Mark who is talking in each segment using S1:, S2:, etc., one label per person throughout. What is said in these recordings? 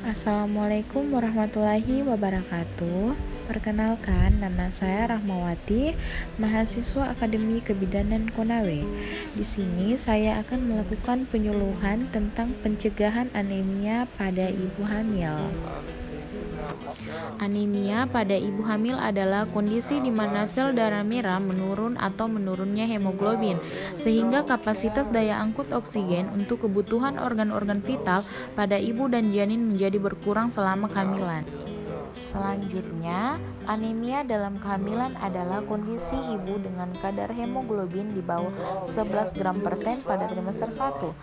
S1: Assalamualaikum warahmatullahi wabarakatuh. Perkenalkan, nama saya Rahmawati, mahasiswa Akademi Kebidanan Konawe. Di sini saya akan melakukan penyuluhan tentang pencegahan anemia pada ibu hamil. Anemia pada ibu hamil adalah kondisi di mana sel darah merah menurun atau menurunnya hemoglobin, sehingga kapasitas daya angkut oksigen untuk kebutuhan organ-organ vital pada ibu dan janin menjadi berkurang selama kehamilan. Selanjutnya, anemia dalam kehamilan adalah kondisi ibu dengan kadar hemoglobin di bawah 11 gram per sen pada trimester 1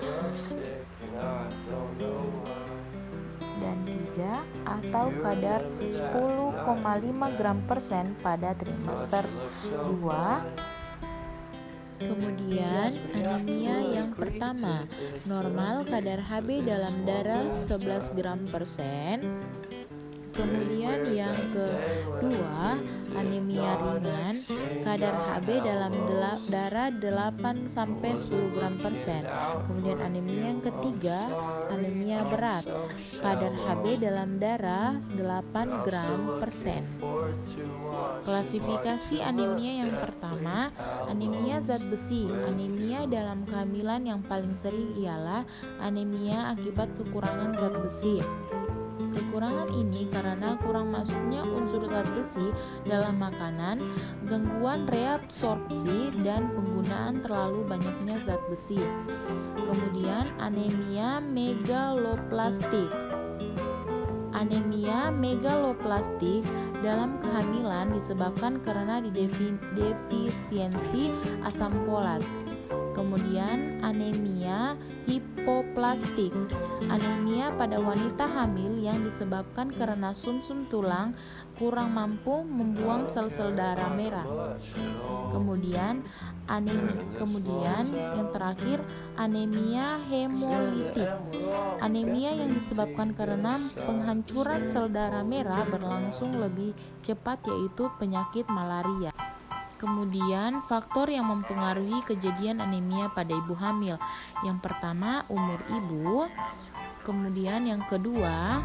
S1: dan 3 atau kadar 10,5 gram per sen pada trimester 2. Kemudian anemia yang pertama, normal kadar Hb dalam darah 11 gram per sen. Kemudian yang kedua, anemia ringan, kadar Hb dalam darah 8-10 gram per sen. Kemudian anemia yang ketiga, anemia berat, kadar Hb dalam darah 8 gram per sen. Klasifikasi anemia yang pertama, anemia zat besi. Anemia dalam kehamilan yang paling sering ialah anemia akibat kekurangan zat besi. Kekurangan ini karena kurang masuknya unsur zat besi dalam makanan, gangguan reabsorpsi, dan penggunaan terlalu banyaknya zat besi. Kemudian anemia megaloplastik. Anemia megaloplastik dalam kehamilan disebabkan karena defisiensi asam folat. Kemudian anemia hipoplastik, anemia pada wanita hamil yang disebabkan karena sumsum tulang kurang mampu membuang sel-sel darah merah. Kemudian yang terakhir, anemia hemolitik, anemia yang disebabkan karena penghancuran sel darah merah berlangsung lebih cepat, yaitu penyakit malaria. Kemudian faktor yang mempengaruhi kejadian anemia pada ibu hamil. Yang pertama, umur ibu. Kemudian yang kedua,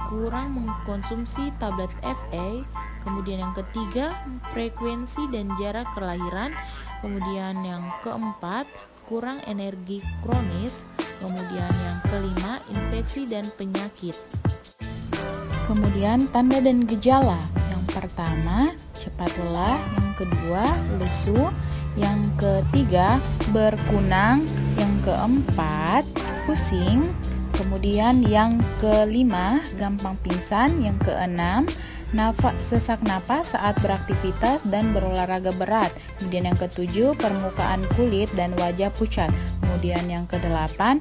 S1: kurang mengkonsumsi tablet FA. Kemudian yang ketiga, frekuensi dan jarak kelahiran. Kemudian yang keempat, kurang energi kronis. Kemudian yang kelima, infeksi dan penyakit. Kemudian tanda dan gejala. Pertama, cepat lelah. Yang kedua, lesu. Yang ketiga, berkunang. Yang keempat, pusing. Kemudian yang kelima, gampang pingsan. Yang keenam, sesak napas saat beraktivitas dan berolahraga berat. Kemudian yang ketujuh, permukaan kulit dan wajah pucat. Kemudian yang kedelapan,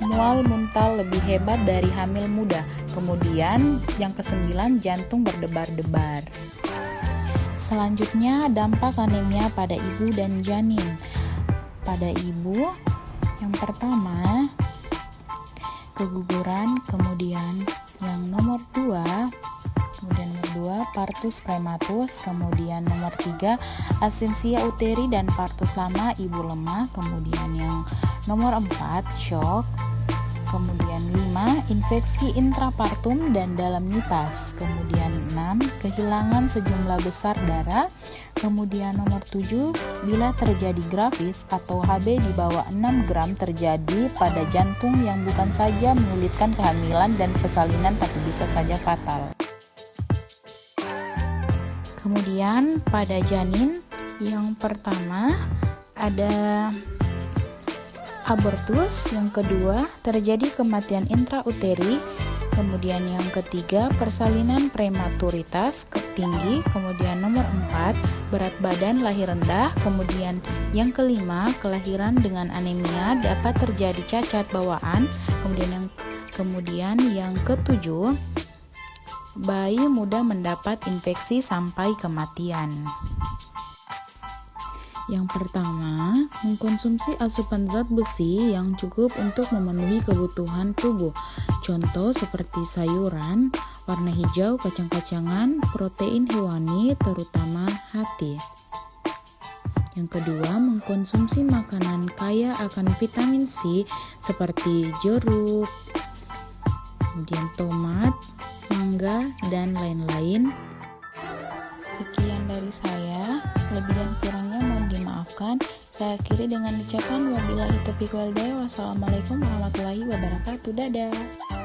S1: mual muntah lebih hebat dari hamil muda. Kemudian yang kesembilan, jantung berdebar-debar. Selanjutnya, dampak anemia pada ibu dan janin. Pada ibu, yang pertama, keguguran. Kemudian yang nomor 2, partus prematus. Kemudian nomor 3, asensia uteri dan partus lama, ibu lemah. Kemudian yang nomor 4, shock. Kemudian 5, infeksi intrapartum dan dalam nipas. Kemudian 6, kehilangan sejumlah besar darah. Kemudian nomor 7, bila terjadi grafis atau Hb di bawah 6 gram terjadi pada jantung yang bukan saja menyulitkan kehamilan dan persalinan tapi bisa saja fatal. Kemudian pada janin, yang pertama ada abortus, yang kedua terjadi kematian intrauteri, kemudian yang ketiga persalinan prematuritas tinggi, kemudian nomor 4 berat badan lahir rendah, kemudian yang kelima kelahiran dengan anemia dapat terjadi cacat bawaan, kemudian yang ketujuh bayi mudah mendapat infeksi sampai kematian. Yang pertama, mengkonsumsi asupan zat besi yang cukup untuk memenuhi kebutuhan tubuh. Contoh seperti sayuran, warna hijau, kacang-kacangan, protein hewani, terutama hati. Yang kedua, mengkonsumsi makanan kaya akan vitamin C seperti jeruk, kemudian tomat, mangga, dan lain-lain. Sekian dari saya, lebih dan kurangnya mohon dimaafkan. Saya akhiri dengan ucapan wabillahi taufiq wal hidayah. Wassalamualaikum warahmatullahi wabarakatuh. Dadah.